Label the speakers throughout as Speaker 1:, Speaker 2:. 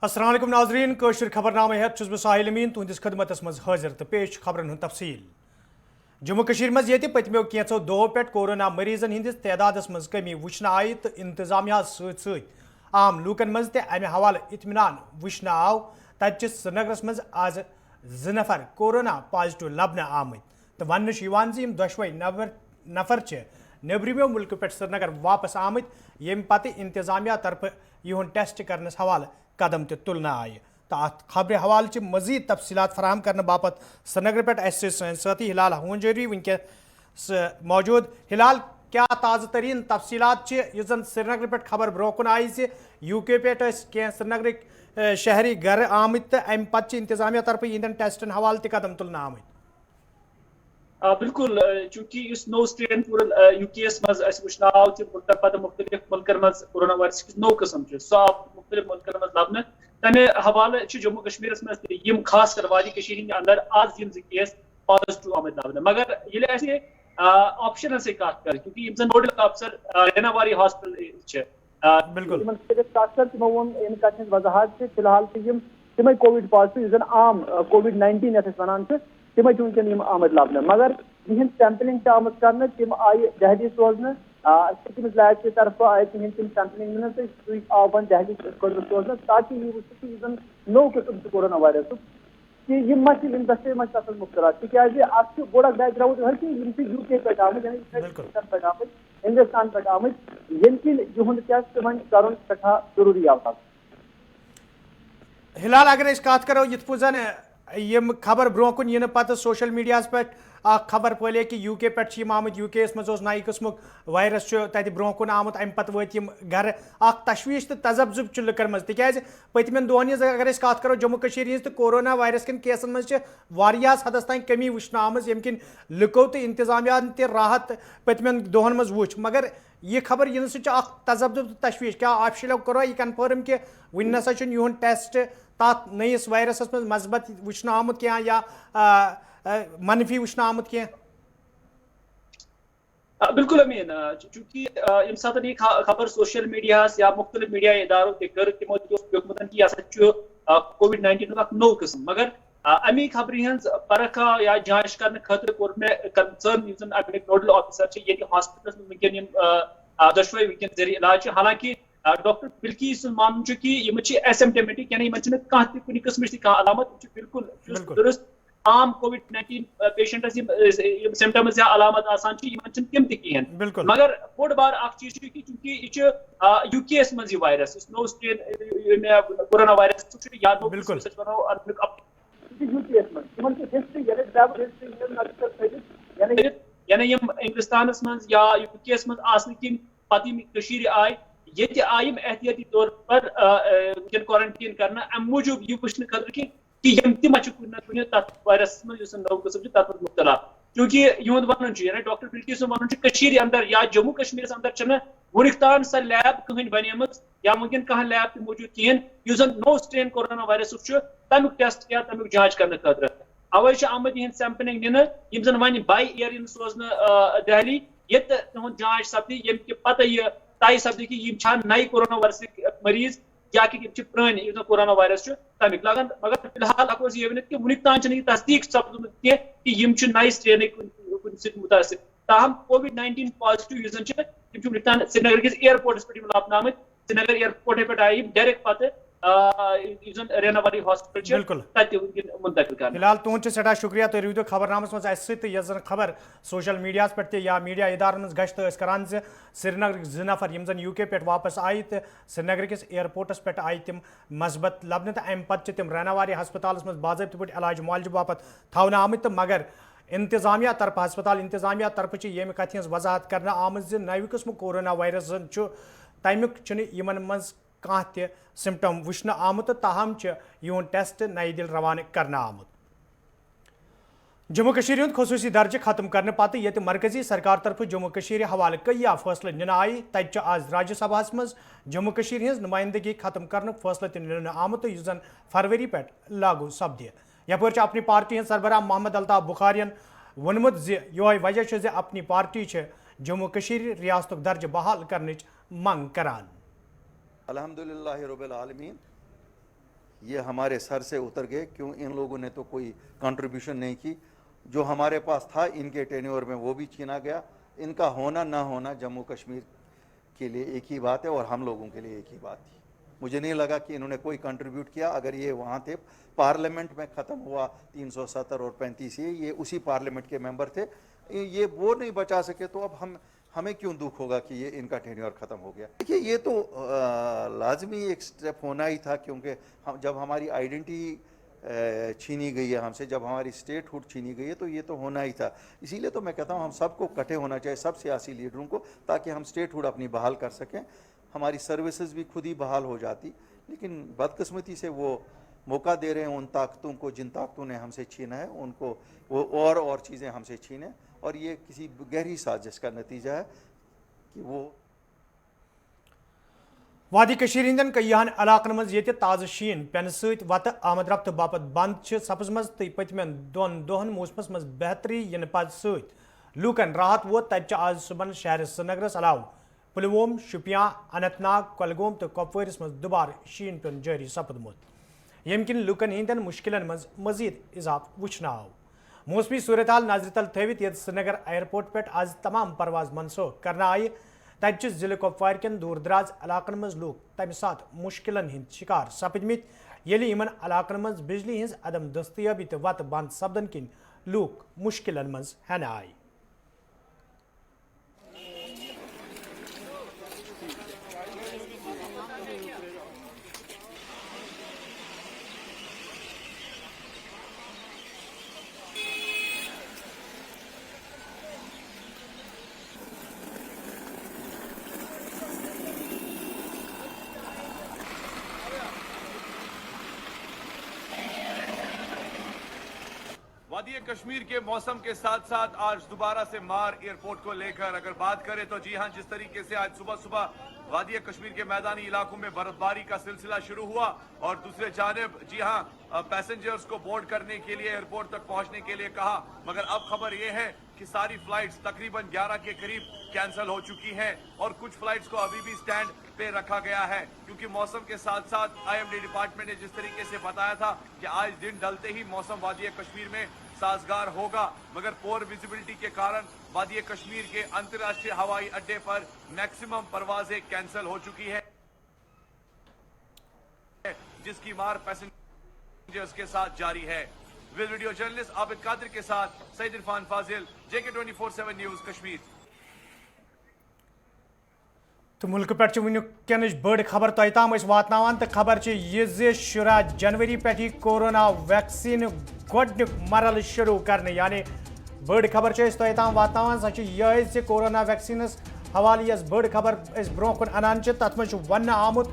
Speaker 1: अस्सलाम वालेकुम नाजरीन कशर खबरनामे हेत बह साहिल अमीन तुहदिस खदमतस मज हाजिर तो पेश खबरन हूं तफसील। जम्मू कशीर मज ये पतमो कैंचो दो पे कोरोना मरीजन हंदिस तदादस मज कमी वुचन आई तो इंतजामिया सत आम लूकन मज ते अमे हवाले इत्मीनान वुचन आव तत श्रीनगरस मज आज 2 नफर कोरोना पॉजिटिव लबन आमत तो वन दोशवे नफर नेबरमो मुल्क पे श्रीनगर वापस आमत यम पत इंतजामिया तरफ यहन टेस्ट करने हवाले कदम तुलना आय तो अत खबर हवाले मजीद तफसीलात फराहम करने बापत श्रीनगर पे साथी हिलाल हूंजरी वनकस मौजूद। हिलाल क्या ताज़ा तरीन तफसीलात जन श्रीनगर पे खबर ब्रोकन आई यूके पे क्या श्रीनगर शहरी घर आमत तो अम पे इंतजामिया तरफ इन टेस्टन हवाले कदम तुलना आमत।
Speaker 2: बिल्कुल चूंकि इस नो स्ट्रेन पूरा यूकेस मज वुचन आव पत मुख्तलिफ मुल्कन मज कोरोना वायरस किस नो किस्म सह मुख्तलिफ मुल्कन मज लबन तमे हवाले जम्मू कश्मीर मज खास कर वादी हंद अंदर आज केस पॉजिटिव आमद लबन मगर ये ऑप्शन से कत कर क्योंकि नोडल अफसर रेनावारी हॉस्पिटल बिल्कुल तमो वो वजाहत फिलहाल तमें कोविड पॉजिटिव जन आम कोविड-19 ये वन तमें वनकन आमद लबन मगर यह सैम्पलिंग आमद कर तम आई दहली सोजन लैब की तरफ आए तिहद तम सैम्पलिंग तो आव वन दहली सोजन ताकि यह वो जन नो किस्म कोरोना वायरस कि इंडस्ट्री मज तथ मुब्तला तक बोड़ बैकग्राउंड हर कि यूके पे आमद हिंदुस्तान पे आमद यम यहद टेस्ट वन कर जरूरी आव।
Speaker 1: हिलाल अगर कत करो ये जन यम खबर ब्रोकन यह पत सोशल मीडिया पे खबर पले कि यूके पे आमद यूके मज नई किस्म वायरस तत ब्रोकन आमुत अम पत वत घर तशवीश तो तजब्जुब लुकन मज तिक पतमन दोहन अगर कत करो जम्मू कशीर तो कोरोना वायरस कन केसन मज हदस तान कमी वुचन आम यम किन लुको तो इंतजामिया राहत पतमन दोहन मज वुच मगर यह खबर इन तजब्जुब तो तशवीश क्या ऑफिशियलो करो यह कन्फर्म कि वन नसा यून टेस्ट तथ नयस वायरस मज मजबत वुचन आमुत क्या या मनफी वुचन आमुत क्या।
Speaker 2: बिल्कुल अमीन चूंकि यम सात खबर सोशल मीडिया या मुख्तलिफ मीडिया इदारों कर तमो दोमुत कि यह कोविड-19 नो किस्म मगर अमी खबर हज परख या जांच करने खतर कोर मे कंसर्न अमिक नोडल ऑफिसर ये हॉस्पिटल वनकन दोशवे वनकन जरिए इलाज हालांकि डॉक्टर बिल्किस मान कि एसिम्टमेटिक यानी कह कुछ किस्म अलामत बिल्कुल दुरुस्त आम कोविड-19 पेशेंटस सिम्टम्स या अलामत आसान तम तहन मगर बोड़ बार चीज कि चूंकि यह यूकेस मज वायरस नो स्ट्रेन कोरोना वायरस यानी इंग्लिस्तान मज या यूकेस मज आसन किन पत आय ये आय एहतियाती तौर पर क्वारंटीन करना अम मूजूब यह वुचन खतर कि यम तम कुन तथ वायरस मज नव किस्म तथ मुब्तला क्योंकि यूद वन यानी डॉक्टर बिल्किस वन अंदर या जम्मू कश्मीर अंदर वुनिक तान सह लैब कहीं बन या वनकन कह लैब तक मौजूद कहें नो स्ट्रेन कोरोना वायरस तमिक टेस्ट या तमिक जांच करने खतर अवे आमद यह सैम्पलिंग nin यम जन वन बाई एयर सोजन दहली ये तुद जांच सपदी यम पत यह तय सपदी कि यम नई कोरोना वायरस मरीज या कि पुरान कोरोना वायरस तमिक लगन मगर फिलहाल हको ये वन कि वुनिक तान तस्दीक सपदुमत कि यम नई स्ट्रेन कुन मुतासिर ताहम कोविड-19 पॉजिटिव वुनिक तान श्रीनगर किस एयरपोर्टस पे लबन आमत श्रीनगर एयरपोर्ट पे आई डायरेक्ट पत रेनावारी हॉस्पिटल मुंतकिल कर।
Speaker 1: फिलहाल तुहद सठा शुक्रिया तो रूदो खबरनामस मज खबर सोशल मीडिया पे या मीडिया इदारन मज गश्त करान श्रीनगर 2 नफर यम जन यूके पे वापस आई तो श्रीनगर किस एयरपोर्टस पे आई तम मजबत लबन तो अम पे तम रेनावारी हस्पताल मज बाज़ाब्त पे इलाज मुआलज बापत थवन आमत तो मगर इंतजामिया तरफ हस्पताल इंतजामिया तरफ ये कथ वजाहत करना आमत नव किस्म कोरोना वायरस तमिक यमन मज कह सिम्टम वुचन आमुत ताहम यून टेस्ट नई दिल रवान करना आमुत। जम्मू कशीर खसूसी दर्ज खत्म करने पत ये मरकजी सरकार तरफ जम्मू कशीर हवाले कई फैसले nin आई तत आज राज्यसभा मज जम्मू कशीर हज नुमाइंदगी खत्म करने फैसले nin आमुत यह जन फरवरी पे लागू सपदे यपर अपनी पार्टी हज सरबराह मोहम्मद अल्ताफ बुखारियन वोनमुत ये वजह अपनी पार्टी जम्मू कशीर रियासत दर्ज बहाल करने मंग करान।
Speaker 3: अल्हम्दुलिल्लाहि रब्बिल आलमीन یہ ہمارے سر سے اتر گئے، کیوں ان لوگوں نے تو کوئی کنٹریبیوشن نہیں کی. جو ہمارے پاس تھا ان کے ٹینیور میں وہ بھی چھینا گیا. ان کا ہونا نہ ہونا جموں کشمیر کے لیے ایک ہی بات ہے اور ہم لوگوں کے لیے ایک ہی بات تھی. مجھے نہیں لگا کہ انہوں نے کوئی کنٹریبیوٹ کیا. اگر یہ وہاں تھے پارلیمنٹ میں ختم ہوا 370 اور 35 یہ اسی پارلیمنٹ کے ممبر تھے، یہ وہ نہیں بچا سکے تو اب ہمیں کیوں دکھ ہوگا کہ یہ ان کا ٹینیور ختم ہو گیا. دیکھیے یہ تو لازمی ایک سٹیپ ہونا ہی تھا، کیونکہ جب ہماری آئیڈینٹی چھینی گئی ہے ہم سے، جب ہماری اسٹیٹ ہوڈ چھینی گئی ہے تو یہ تو ہونا ہی تھا. اسی لیے تو میں کہتا ہوں ہم سب کو اکٹھے ہونا چاہیے، سب سیاسی لیڈروں کو، تاکہ ہم اسٹیٹ ہوڈ اپنی بحال کر سکیں. ہماری سروسز بھی خود ہی بحال ہو جاتی، لیکن بدقسمتی سے وہ موقع دے رہے ہیں ان طاقتوں کو جن طاقتوں نے ہم سے چھینا ہے، ان کو وہ اور چیزیں ہم سے چھینیں. اور یہ کسی گہری سازش کا نتیجہ ہے کہ وہ
Speaker 1: وادی کشیر ہندین کئیہن علاقن مز یہ تازہ شین پین ست وتہ آمد رفت باپت بند سپزمز تو پتمین دون دہن موسمس مز بہتری ین پت ست لوکن راحت ووت تتہ آز صبح شہر سرینگرس علاوہ پلووم، شوپیان، اننت ناگ، کۄلگوم تو کپوٲرس مز دوبارہ شین پیون جاری سپدمت یم کن لوکن ہندین مشکلن مز مزید اضافہ وچھنہ آو. موسمی صورتحال نظر تل تھوت یت سرینگر ایئرپورٹ پہ آز تمام پرواز منسوخ کرنا آئی تتہ ضلع کپوار کن دور دراز علاقن مز لوگ تمہ سات مشکلن ہند شکار سپدمت یلی یمن علاقن مز بجلی ہز عدم دستیابی تو وتہ بند سپدن کن لوگ مشکلن مز ہنہ آئی.
Speaker 4: وادی کشمیر کے موسم کے ساتھ ساتھ آج دوبارہ سے مار ایئرپورٹ کو لے کر اگر بات کریں تو جی ہاں، جس طریقے سے آج صبح وادی کشمیر کے میدانی علاقوں میں برف باری کا سلسلہ شروع ہوا اور دوسرے جانب جی ہاں پیسنجرز کو بورڈ کرنے کے لیے ایئرپورٹ تک پہنچنے کے لیے کہا، مگر اب خبر یہ ہے کہ ساری فلائٹس تقریباً 11 کے قریب کینسل ہو چکی ہیں اور کچھ فلائٹس کو ابھی بھی سٹینڈ پہ رکھا گیا ہے، کیونکہ موسم کے ساتھ ساتھ آئی ایم ڈی ڈپارٹمنٹ نے جس طریقے سے بتایا تھا کہ آج دن ڈلتے ہی موسم وادی کشمیر میں سازگار ہوگا، مگر پور ویزیبلٹی کے کارن وادی کشمیر کے انترراشٹریہ ہوائی اڈے پر میکسیمم پروازیں کینسل ہو چکی ہے، جس کی مار پیسنجرز کے ساتھ جاری ہے. ویڈیو جرنلسٹ عابد قادر کے ساتھ سعید عرفان فاضل، JK 24/7 نیوز کشمیر.
Speaker 1: تو ملک پہ ونکینچ بڑ خبر تہ تام واتناوان تو خبر یہ 10 جنوری پہ کورونا ویکسین گۄڈنیُک مرحلہ شروع کرنے یعنی بڑ خبر تہ تام واتناوان سہ یہ کورونا ویکسینس حوالہ یس بڑ خبر برو کن انان تت مز ون آمت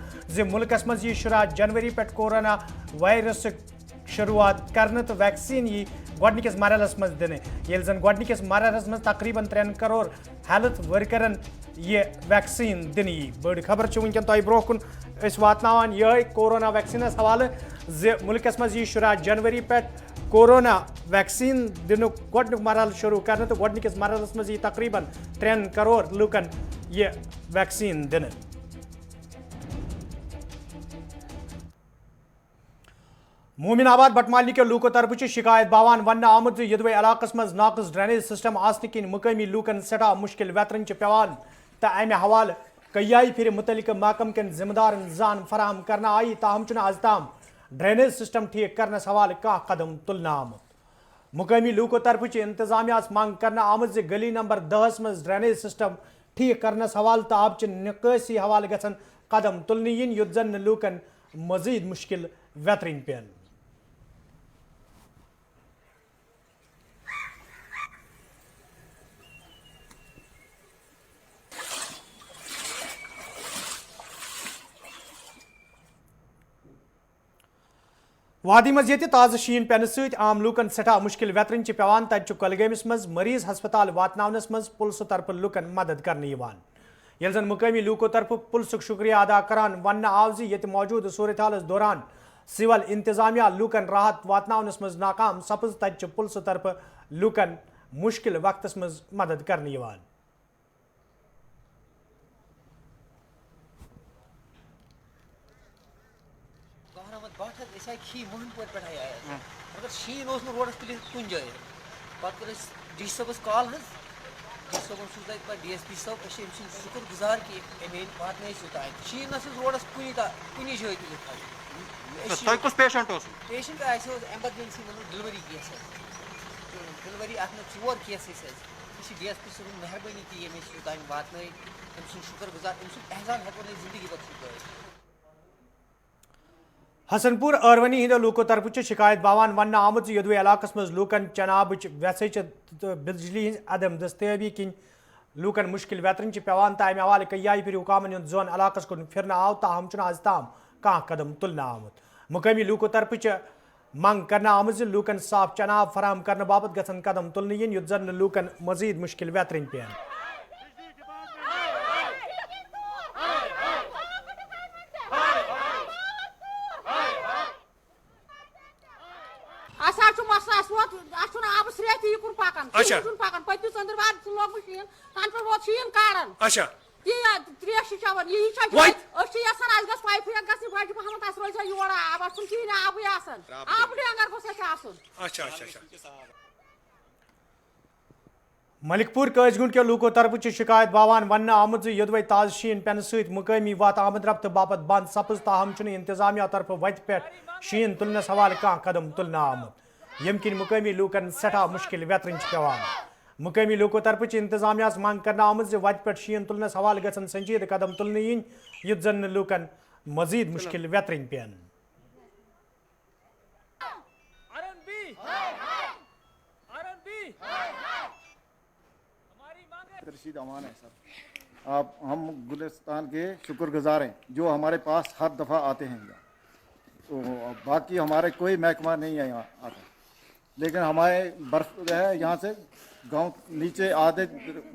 Speaker 1: ملکس مز یہ 10 جنوری پہ کورونا وائرس شروعات کرنے تو ویکسین یہ گۄڈنِکِس مرحلس مز دن یل زن گۄڈنِکِس مرحلس مز تقریباً 3 کروڑ ہیلتھ ورکرن یہ ویکسین دن بڑ خبر ونکن تہ برو کن واتناوان یہ کورونا ویکسینس حوالہ ملکس مز یہ 10 جنوری پہ کورونا ویکسین دن گۄڈنیُک مرحلہ شروع کرنے تو گۄڈنِکِس مرحلس مز یہ تقریباً 3 کروڑ لوکن یہ ویکسین دن. مومن آباد بٹمالنی کے لوکو طرف شکایت باوان ون آمت یدوے علاقس مز ناقص ڈرینیج سسٹم آسن کن مقامی لوکن سٹھا مشکل ویترن پیوان تو امہ حوالہ کئی پھر متعلقہ محکم کن ذمہ دارن زان فراہم کرنا آئی تاہم آز تام ڈرینیج سسٹم ٹھیک کرنس حوالہ کھانا قدم تلنا آمت. مقامی لوکو طرف انتظامیہ منگ کرنا آمت گلی نمبر 10 مز ڈرینیج سسٹم ٹھیک کرنس حوالہ تو آب نکاسی حوالہ گھن قدم تلن یت زن لوکن مزید مشکل ویترن پین. وادی مز یہ تازہ شین پین ست عام لوکن سٹھا مشکل ویترن پیوان تتہ کۄلگٲمِس مز مریض ہسپتال واتناونس مز پلسہٕ طرف لوکن مدد کرنے یل زن مقامی لوکو طرف پلسک شکریہ ادا کران ون آو یہ موجودہ صورتحالس دوران سول انتظامیہ لوکن راحت واتناونس مز ناکام سپز تتہ پلسہٕ طرف لوکن مشکل وقتس مز مدد کرنے.
Speaker 5: ऐसा खी मोहन पोर पे आया मगर शीन ओस रोडस तुल कुन जाए पत कर डी सबस कॉल हज डी सबन सु तक पर डीएसपी सब कशीम सिंह शुक्र गुजार कि एमेन बात नहीं सुता शीन नस रोडस कुनी जाए तुल था
Speaker 6: तो कुछ
Speaker 5: पेशेंट आसे एमरजेंसी मतलब डिलीवरी केस डिलीवरी अत चोर केसेस यह डीएसपी सब मेहरबानी कि ये योतान वात शुक्र गुजार एहसान हेको जिंदगी बख्श
Speaker 1: हसनपुर अरवनी हिंद लूको तरफ शिकायत बावान वन आमुत यदवे इलाकस मज लूकन चनाब वैसे बिजली हिंज अदम दस्तयाबी किन लूकन मुश्किल वेतरन पेवान तमे हवाले कई फिर हुकामन जोन इलाकस कुन फिर आव ताहम आज ताम कह कदम तुलना आमुत मुकामी लूको तरफ मंग करना आमुत लूकन साफ चनाब फराम करने बाबत गसन कदम तुलन इन युत जन लूकन मजीद मुश्किल वेतरन पेन
Speaker 7: आबस रेत यह पान पान पत्म चंद्रवार लोग शीन तन पे वोत शीन कारण त्रेश चवन यही यसान गस पाइप गई बज पहम रोज योर आब कहें आबे आब डेंगर गोस
Speaker 1: मलिकपुर कैजगुंड के लूको तरफ शिकायत बावान वन आमुत यदवे ताज शीन पेन सत मुकामी वत आमद रफ्त बापत बंद सपज ताहम इंतजामिया तरफ वत पे शीन तुलनस हवाले कह कदम तुलना आमुत यम किन मुकामी लूकन सठा मुश्किल वेतरन पेवान मुकामी लूको तरफ इंतजामिया मंग करना आमुत वत पे शीन तुलनस हवाले गसन संजीद कदम तुलन इन युत जन लूकन मजीद मुश्किल वेतरन पेन
Speaker 8: रशीद अमान है सर। आप हम गुलिस्तान के शुक्रगुजार हैं जो हमारे पास हर दफ़ा आते हैं यहाँ, तो बाकी हमारे कोई महकमा नहीं है यहाँ आता, लेकिन हमारे बर्फ़ जो है यहाँ से गांव नीचे आधे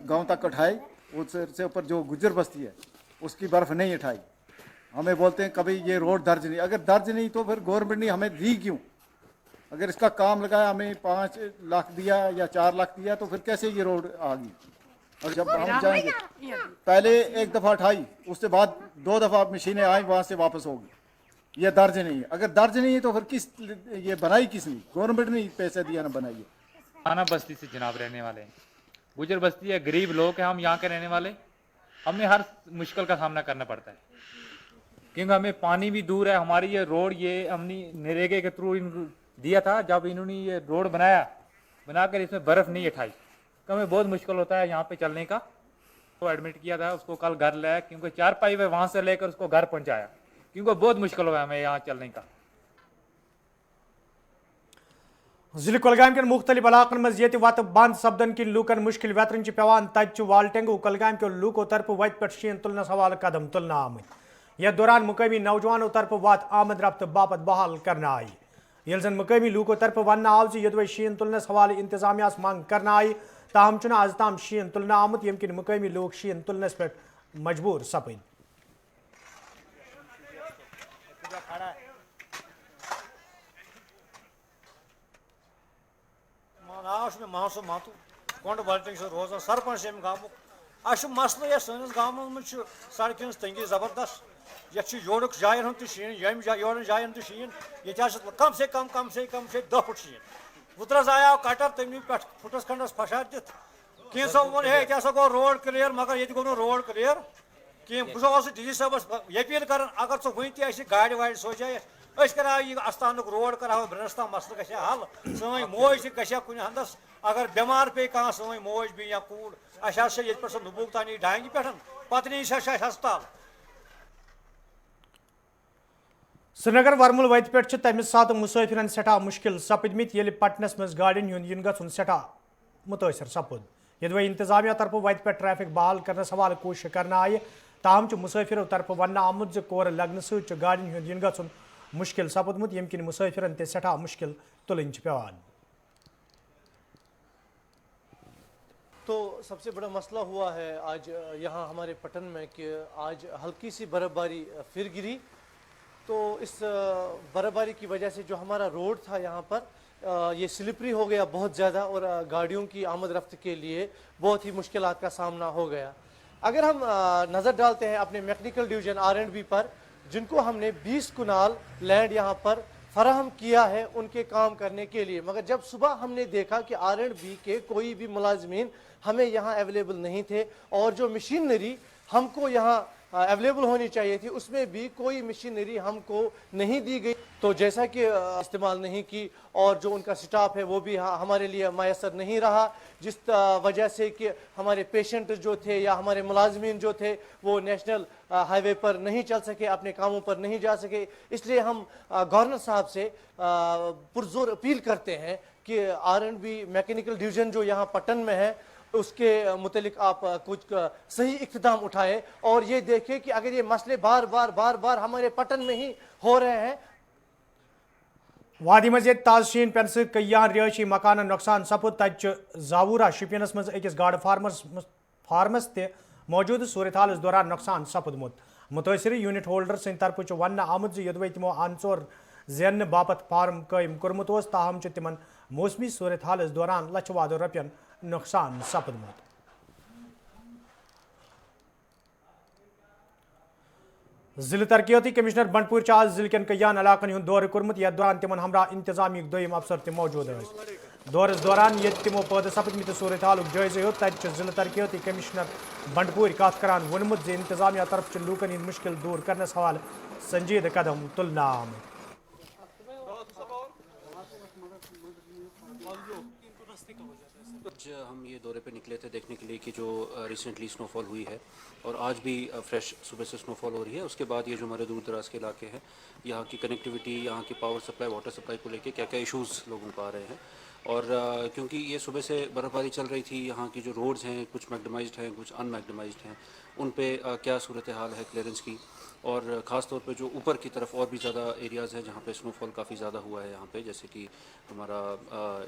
Speaker 8: गांव तक उठाई, उससे ऊपर जो गुजर बस्ती है उसकी बर्फ़ नहीं उठाई। हमें बोलते हैं कभी ये रोड दर्ज नहीं, अगर दर्ज नहीं तो फिर गवर्नमेंट ने हमें दी क्यों? अगर इसका काम लगाया, हमें 5 लाख दिया या 4 लाख दिया, तो फिर कैसे ये रोड आ गई? और जब हम जाएंगे, पहले 1 दफ़ा उठाई, उसके बाद 2 दफ़ा मशीनें आई, वहाँ से वापस होगी। ये दर्ज नहीं है, अगर दर्ज नहीं है तो फिर किस ये बनाई किसने? गवर्नमेंट ने पैसे दिया ना बनाई है।
Speaker 6: थाना बस्ती से जनाब रहने वाले हैं, गुजर बस्ती है, गरीब लोग हैं हम यहाँ के रहने वाले। हमें हर मुश्किल का सामना करना पड़ता है क्योंकि हमें पानी भी दूर है। हमारी ये रोड ये हमने नरेगा के थ्रू दिया था, जब इन्होंने ये रोड बनाकर इसमें बर्फ़ नहीं उठाई तो हमें बहुत मुश्किल होता है यहाँ पे चलने का। तो एडमिट किया था उसको, कल घर लाया क्योंकि 4 पाइप है, वहाँ से लेकर उसको घर पहुँचाया क्योंकि बहुत मुश्किल हुआ हमें यहाँ चलने का।
Speaker 1: जिले कुलगाम के मुख्तलिफ इलाकन मज ये वत बंद सपदन कि लूकन मुश्किल वेतरन पेवान तत वालटेंगू कुलगाम के लूको तरफ वत पे शीन तुलनस हवाले कदम तुलना आमत। यह दौरान मुकामी नौजवानों तरफ वत आमद रफ्त बापत बहाल करना आई। यल जन मुकामी लूको तरफ वन आव यदवे शीन तुलनस हवाले इंतजामिया मंग करना आई, ताहम आज ताम शीन तुलना आमुत यम किन मुकामी लोग शीन तुलनस पे मजबूर सपद।
Speaker 9: महसूब मातू कोंड वालटिंग से रोजान सरपंच अम गाँव मसल ये सैनिस गाँव मज सड़क हज तंगी जबरदस्त। ये योड़क जायन हूँ शीन यम योड़न जायन शीन ये कम से कम 10 फुट शीन। वुतरस आया कटर तमी पे फुटस खंडस फशार दित कैसो वो है क्या गो रोड क्लियर, मगर ये गो रोड क्लियर कह बस डी सबस अपील कर अगर सो वन तह गाड़ वाड़ सोचाए करा यह अस्तान रोड कर ब्रस तम मसल ग हल। सो मोज ग कुन हंदस अगर बेमार पे कह सो मोज बी या कूड़ अस ये पे नबूक तानी डांग पे पत नी हस्पताल।
Speaker 1: श्रीनगर वर्मुल वत पे तमिस सात मुसाफिरन सठा मुश्किल सपदमित ये पटनस मज गाड़िन इन गन सठा मुतासर सपद। यदवे इंतजामिया तरफ वत पे ट्रैफिक बहाल करने हवाले कोशिश करना आई, ताहम मुसाफिरों तरफ वन आमुत कोर लगन सट गाड़िन इन गन मुश्किल सपदमुत यम किन मुसाफिरन ते सठा मुश्किल तुलन पेवान।
Speaker 10: तो सबसे बड़ा मसला हुआ है आज यहाँ हमारे पटन में कि आज हल्की सी बर्फ़बारी फिर गिरी, तो इस बर्फ़बारी की वजह से जो हमारा रोड था यहाँ पर ये स्लिपरी हो गया बहुत ज़्यादा और गाड़ियों की आमद रफ्त के लिए बहुत ही मुश्किलात का सामना हो गया। अगर हम नज़र डालते हैं अपने मैकेनिकल डिवीज़न R&B पर, जिनको हमने 20 कुनाल लैंड यहाँ पर फराहम किया है उनके काम करने के लिए, मगर जब सुबह हमने देखा कि R&B के कोई भी मुलाजमीन हमें यहाँ अवेलेबल नहीं थे और जो मशीनरी हमको यहाँ अवेलेबल होनी चाहिए थी उसमें भी कोई मशीनरी हमको नहीं दी गई, तो जैसा कि इस्तेमाल नहीं की और जो उनका स्टाफ है वो भी हमारे लिए मैसर नहीं रहा, जिस वजह से कि हमारे पेशेंट जो थे या हमारे मुलाजमीन जो थे वो नेशनल हाईवे पर नहीं चल सके, अपने कामों पर नहीं जा सके। इसलिए हम गवर्नर साहब से पुरजोर अपील करते हैं कि R&B मैकेनिकल डिवीज़न जो यहाँ पटन में है उसके मुतालिक आप कुछ सही इक़्तिदाम उठाएं और ये देखें कि अगर ये मसले बार बार हमारे पटन में ही हो रहे हैं।
Speaker 1: वादी मज़ ताज़ पेन सयान रिहायशी मकान नुकसान सपुद तत जावूरा शिपियनस मज अकिस गाड़ फार्मस ते मौजूद सूरत हाल दौरान नुकसान सपुदमुत मुतासिर यूनिट होल्डर सद तरफ वन आमुद यदवे तमो अनसोर जेन बापत फार्म कायम कोर्मुत ताहम तिमन मौसमी सूरत हाल दौरान लछवाद रुपयन नुकसान सपुदमुत। जिले तरक्याती कमिश्नर बंडपुर आज जिले कन कयान इलाकन हुंद दौर कोर्मुत यथ दौरान तिमन हमरा इंतजामी दोयम अफसर तक मौजूद दौरस दौरान ये तिमो पैदा सपदमित सूरत हाल जायजे हो तत जिले तरक्याती कमिश्नर बंडपुर कत करान वोनमुत जे इंतजामिया तरफ लूकन हंद मुश्किल दूर करने हवाले संजीद कदम तुलना आमत।
Speaker 11: आज हम ये दौरे पे निकले थे देखने के लिए कि जो रिसेंटली स्नोफॉल हुई है और आज भी फ्रेश सुबह से स्नोफॉल हो रही है, उसके बाद ये जो हमारे दूर दराज के इलाके हैं यहाँ की कनेक्टिविटी, यहाँ की पावर सप्लाई, वाटर सप्लाई को लेके क्या क्या इश्यूज़ लोगों को आ रहे हैं। और क्योंकि ये सुबह से बर्फ़बारी चल रही थी, यहाँ की जो रोड्स हैं कुछ मैग्डमाइज्ड हैं कुछ अनमैग्डमाइज्ड हैं, उन पे क्या सूरत हाल है क्लियरेंस की, और ख़ास तौर पे जो ऊपर की तरफ और भी ज़्यादा एरियाज़ हैं जहाँ पे स्नोफॉल काफ़ी ज़्यादा हुआ है यहाँ पे, जैसे कि हमारा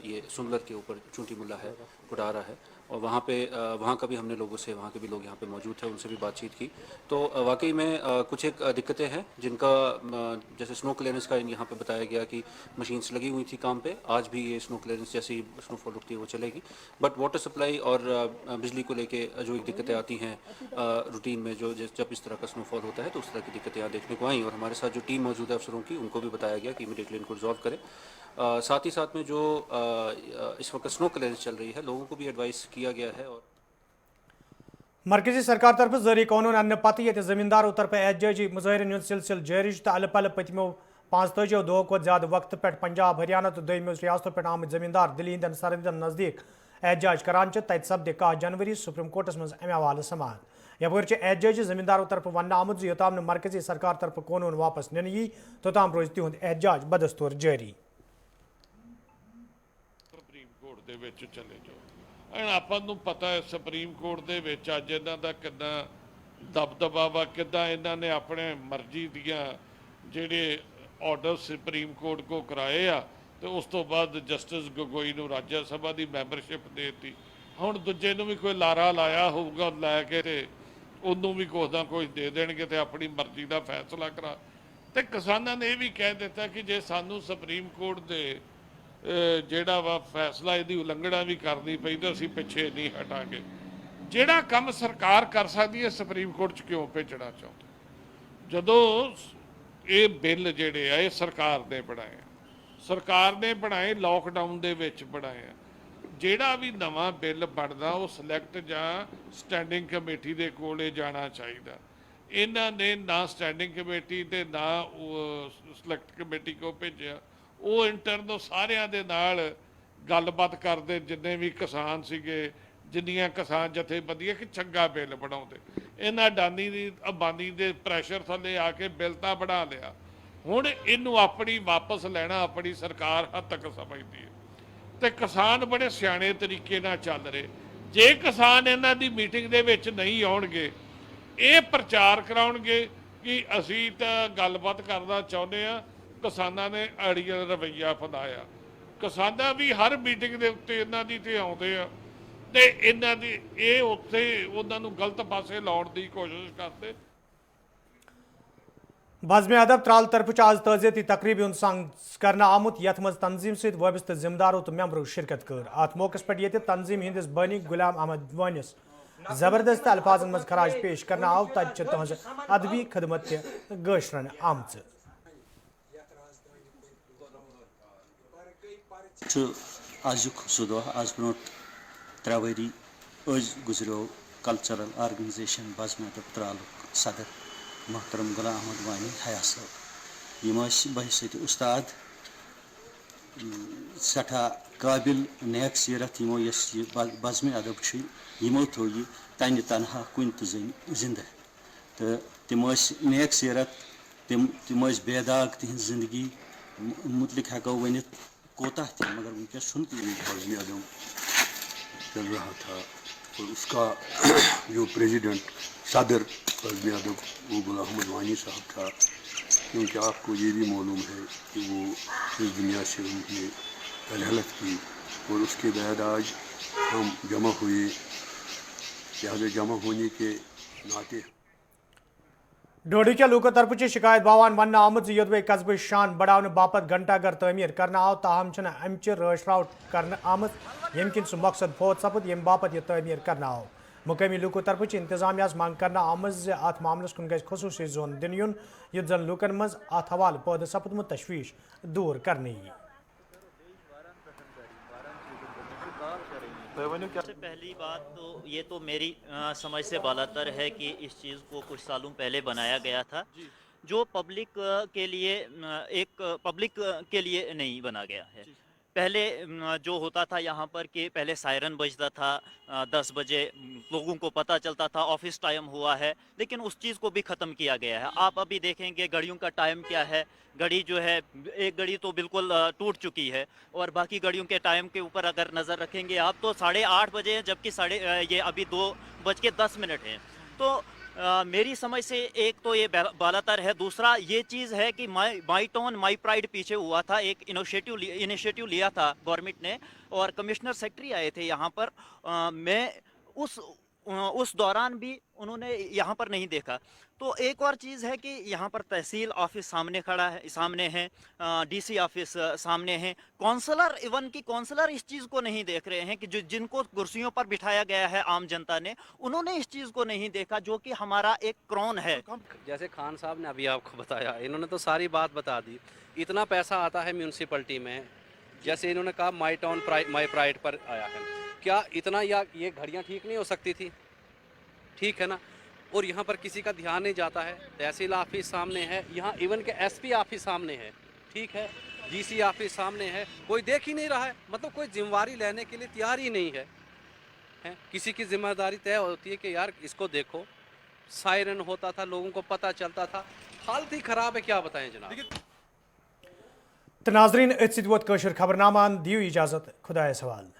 Speaker 11: ये सुमलर के ऊपर चूंटी मुल्ला है, कुडारा है, और वहाँ का भी हमने लोगों से, वहाँ के भी लोग यहाँ पे मौजूद थे, उनसे भी बातचीत की। तो वाकई में कुछ एक दिक्कतें हैं जिनका जैसे स्नो क्लियरेंस का यहाँ पे बताया गया कि मशीन्स लगी हुई थी काम पे, आज भी ये स्नो क्लियरेंस जैसे ही स्नोफॉल रुकती है वो चलेगी, बट वाटर सप्लाई और बिजली को लेके जो एक दिक्कतें आती हैं रूटीन में, जो जब इस तरह का स्नोफॉल होता है तो उस तरह की दिक्कतें यहाँ देखने को आई, और हमारे साथ जो टीम मौजूद है अफसरों की उनको भी बताया गया कि इमीडिएटली इनको रिजॉल्व करें। साथ ही साथ में जो इस वक्त स्नो क्लियरेंस चल रही है लोगों को भी एडवाइस किया गया है। और
Speaker 1: मरकजी सरकार तरफ जारी कानून अन्न पत्त ये जमींदारों तरफ एहतजाजी मुजाहरन हूं सिलसिल जारी तो अल पल पतमो 45 दो खुद ज्यादा वक्त पे पंजाब हरियाणा तो दोमो रियासतों पे आमद जमींदार दिल्ली हंदन सरहदन नजदीक एहतजाज करान तत सपदे 10 जनवरी सुप्रीम कोर्टस मज अमे हवाले समात। यपर एहतजाजी जमींदारों तरफ वन आमुद योताम मरकजी सरकार तरफ कानून वापस निन यी तोताम रोज तिहुंद एहतजाज बदस्तूर जारी।
Speaker 12: ਦੇ ਵਿੱਚ ਚਲੇ ਜਾਓ। ਆਪਾਂ ਨੂੰ ਪਤਾ ਹੈ ਸੁਪਰੀਮ ਕੋਰਟ ਦੇ ਵਿੱਚ ਅੱਜ ਇਹਨਾਂ ਦਾ ਕਿੰਨਾ ਦਬਦਬਾ ਵਾ, ਕਿੱਦਾਂ ਇਹਨਾਂ ਨੇ ਆਪਣੇ ਮਰਜ਼ੀ ਦੀਆਂ ਜਿਹੜੇ ਆਰਡਰ ਸੁਪਰੀਮ ਕੋਰਟ ਕੋ ਕਰਾਏ ਆ ਤੇ ਉਸ ਤੋਂ ਬਾਅਦ ਜਸਟਿਸ ਗਗੋਈ ਨੂੰ ਰਾਜ ਸਭਾ ਦੀ ਮੈਂਬਰਸ਼ਿਪ ਦੇ ਦਿੱਤੀ। ਹੁਣ ਦੂਜੇ ਨੂੰ ਵੀ ਕੋਈ ਲਾਰਾ ਲਾਇਆ ਹੋਊਗਾ ਲੈ ਕੇ ਤੇ ਉਹਨੂੰ ਵੀ ਕੁਛ ਨਾ ਕੁਛ ਦੇ ਦੇਣਗੇ ਤੇ ਆਪਣੀ ਮਰਜ਼ੀ ਦਾ ਫੈਸਲਾ ਕਰਾ। ਤੇ ਕਿਸਾਨਾਂ ਨੇ ਇਹ ਵੀ ਕਹਿ ਦਿੱਤਾ ਕਿ ਜੇ ਸਾਨੂੰ ਸੁਪਰੀਮ ਕੋਰਟ ਦੇ ਜਿਹੜਾ ਵਾ ਫੈਸਲਾ ਇਹਦੀ ਉਲੰਘਣਾ ਵੀ ਕਰਨੀ ਪਈ ਤਾਂ ਅਸੀਂ ਪਿੱਛੇ ਨਹੀਂ ਹਟਾਂਗੇ। ਜਿਹੜਾ ਕੰਮ ਸਰਕਾਰ ਕਰ ਸਕਦੀ ਹੈ ਸੁਪਰੀਮ ਕੋਰਟ 'ਚ ਕਿਉਂ ਭੇਜਣਾ ਚਾਹੁੰਦੇ? ਜਦੋਂ ਇਹ ਬਿੱਲ ਜਿਹੜੇ ਆ ਇਹ ਸਰਕਾਰ ਨੇ ਬਣਾਏ, ਸਰਕਾਰ ਨੇ ਬਣਾਏ, ਲਾਕਡਾਊਨ ਦੇ ਵਿੱਚ ਬਣਾਏ ਆ। ਜਿਹੜਾ ਵੀ ਨਵਾਂ ਬਿੱਲ ਬਣਦਾ ਉਹ ਸਿਲੈਕਟ ਜਾਂ ਸਟੈਂਡਿੰਗ ਕਮੇਟੀ ਦੇ ਕੋਲੇ ਜਾਣਾ ਚਾਹੀਦਾ। ਇਹਨਾਂ ਨੇ ਨਾ ਸਟੈਂਡਿੰਗ ਕਮੇਟੀ ਤੇ ਨਾ ਸਿਲੈਕਟ ਕਮੇਟੀ ਕੋ ਭੇਜਿਆ। ਉਹ ਇੰਟਰਨਲ ਸਾਰਿਆਂ ਦੇ ਨਾਲ ਗੱਲਬਾਤ ਕਰਦੇ, ਜਿੰਨੇ ਵੀ ਕਿਸਾਨ ਸੀਗੇ, ਜਿੰਨੀਆਂ ਕਿਸਾਨ ਜਥੇਬੰਦੀਆਂ, ਕਿ ਚੰਗਾ ਬਿੱਲ ਬਣਾਉਂਦੇ। ਇਹਨਾਂ ਅਡਾਨੀ ਦੀ ਅੰਬਾਨੀ ਦੇ ਪ੍ਰੈਸ਼ਰ ਥੱਲੇ ਆ ਕੇ ਬਿੱਲ ਤਾਂ ਬਣਾ ਲਿਆ, ਹੁਣ ਇਹਨੂੰ ਆਪਣੀ ਵਾਪਸ ਲੈਣਾ ਆਪਣੀ ਸਰਕਾਰ ਹੱਦ ਤੱਕ ਸਮਝਦੀ ਹੈ। ਤੇ ਕਿਸਾਨ ਬੜੇ ਸਿਆਣੇ ਤਰੀਕੇ ਨਾਲ ਚੱਲ ਰਹੇ। ਜੇ ਕਿਸਾਨ ਇਹਨਾਂ ਦੀ ਮੀਟਿੰਗ ਦੇ ਵਿੱਚ ਨਹੀਂ ਆਉਣਗੇ, ਇਹ ਪ੍ਰਚਾਰ ਕਰਾਉਣਗੇ ਕਿ ਅਸੀਂ ਤਾਂ ਗੱਲਬਾਤ ਕਰਨਾ ਚਾਹੁੰਦੇ ਹਾਂ, ਕਿਸਾਨਾਂ ਨੇ ਅੜੀਅਲ ਰਵੱਈਆ ਅਪਣਾਇਆ। ਕਿਸਾਨਾਂ ਵੀ ਹਰ ਮੀਟਿੰਗ ਦੇ ਉੱਤੇ ਇਹਨਾਂ ਦੀ ਤੇ ਆਉਂਦੇ ਆ ਤੇ ਇਹਨਾਂ ਦੀ ਇਹ ਉੱਥੇ ਉਹਨਾਂ ਨੂੰ ਗਲਤ ਪਾਸੇ ਲਾਉਣ ਦੀ ਕੋਸ਼ਿਸ਼ ਕਰਦੇ।
Speaker 1: बज़म अदब त्राल तरफ आज ताज़ियती तकरीब करना आमुत यथ मज तंजीम सत वाबस्त जिम्मेदारों तो मेम्बरों शिरकत कर। अत मौके पे ये तंजीम हंदिस बनी गुलाम अहमद वानिस जबरदस्त अल्फाजन मज खराज पेश करना आव तज तहज अदबी खदमत गशरन आमच।
Speaker 13: आजुक सह दह आज ब्रो 3 वरी गुजरो कल्चरल ऑर्गेनाइजेशन बजम त्राल सदर मोहतरम गुलाम अहमद वानी हया साहब बहसत उस्ताद सठा काबिल नेक सीरत यमो यस बजम अदब यमो थो यह तन तनहा कुन तो जिंदा तो तम नेक सीरत तम बेदाग तिहन जिंदगी मुतलिक हेको वनित कोता थे मगर वनकस
Speaker 14: बज़्म आदम चल रहा था और उसका जो प्रेसिडेंट सदर बज़्म आदम वो गुलाम अहमद वानी साहब था, क्योंकि आपको ये भी मालूम है कि वो इस दुनिया से उन्होंने रहलत की और उसके बाद आज हम जमा हुए, लिहाजा जमा होने के नाते
Speaker 1: डोडी के लूको तरफ शिकायत बावान वन आमद योदवे कस्बे शान बढ़ाने बापत घंटाघर तमीर करना आव ताहम अमच रशराव कर आमद यम किन सह मकसद फोत सपद यम बापत यह तमीर करना आव मुकामी लूको तरफ इंतजामिया मांग करना आमद अत मामलस कुन गज खसूसी जोन दिन युन युत जन लूकन मज अत हवाल पौध सपदमुत तशवीश दूर करनी।
Speaker 15: सबसे पहली बात तो ये तो मेरी समझ से बालातर है कि इस चीज़ को कुछ सालों पहले बनाया गया था जो पब्लिक के लिए नहीं बना गया है। पहले जो होता था यहाँ पर कि पहले सायरन बजता था 10 बजे लोगों को पता चलता था ऑफिस टाइम हुआ है, लेकिन उस चीज़ को भी ख़त्म किया गया है। आप अभी देखेंगे घड़ियों का टाइम क्या है, घड़ी जो है एक घड़ी तो बिल्कुल टूट चुकी है और बाकी घड़ियों के टाइम के ऊपर अगर नज़र रखेंगे आप तो 8:30 बजे हैं, जबकि ये अभी 2:10 हैं। तो मेरी समझ से एक तो ये बालातर है, दूसरा ये चीज़ है कि माई टाउन माई प्राइड पीछे हुआ था, एक इनिशिएटिव लिया था गवर्नमेंट ने और कमिश्नर सेक्रेटरी आए थे यहाँ पर। मैं उस दौरान भी उन्होंने यहाँ पर नहीं देखा। तो एक और चीज़ है कि यहाँ पर तहसील ऑफिस सामने है, डीसी ऑफिस सामने है, काउंसलर इवन की काउंसलर इस चीज़ को नहीं देख रहे हैं कि जिनको कुर्सियों पर बिठाया गया है आम जनता ने, उन्होंने इस चीज़ को नहीं देखा जो कि हमारा एक क्राउन है।
Speaker 11: जैसे खान साहब ने अभी आपको बताया, इन्होंने तो सारी बात बता दी। इतना पैसा आता है म्यूनसिपलिटी में, जैसे इन्होंने कहा माई टाउन माई प्राइड पर आया है, क्या इतना ये घड़ियाँ ठीक नहीं हो सकती थी? ठीक है ना। और यहाँ पर किसी का ध्यान नहीं जाता है। तहसील ऑफिस सामने है, यहाँ इवन के एसपी ऑफिस सामने है, ठीक है, डीसी ऑफिस सामने है, कोई देख ही नहीं रहा है। मतलब कोई जिम्मेवारी लेने के लिए तैयार ही नहीं है। किसी की जिम्मेदारी तय होती है कि यार इसको देखो, सायरन होता था, लोगों को पता चलता था। हालत ही खराब है, क्या बताएं जनाब।
Speaker 1: तो नाजरीन खबरनामा दियो इजाजत, खुदा सवाल।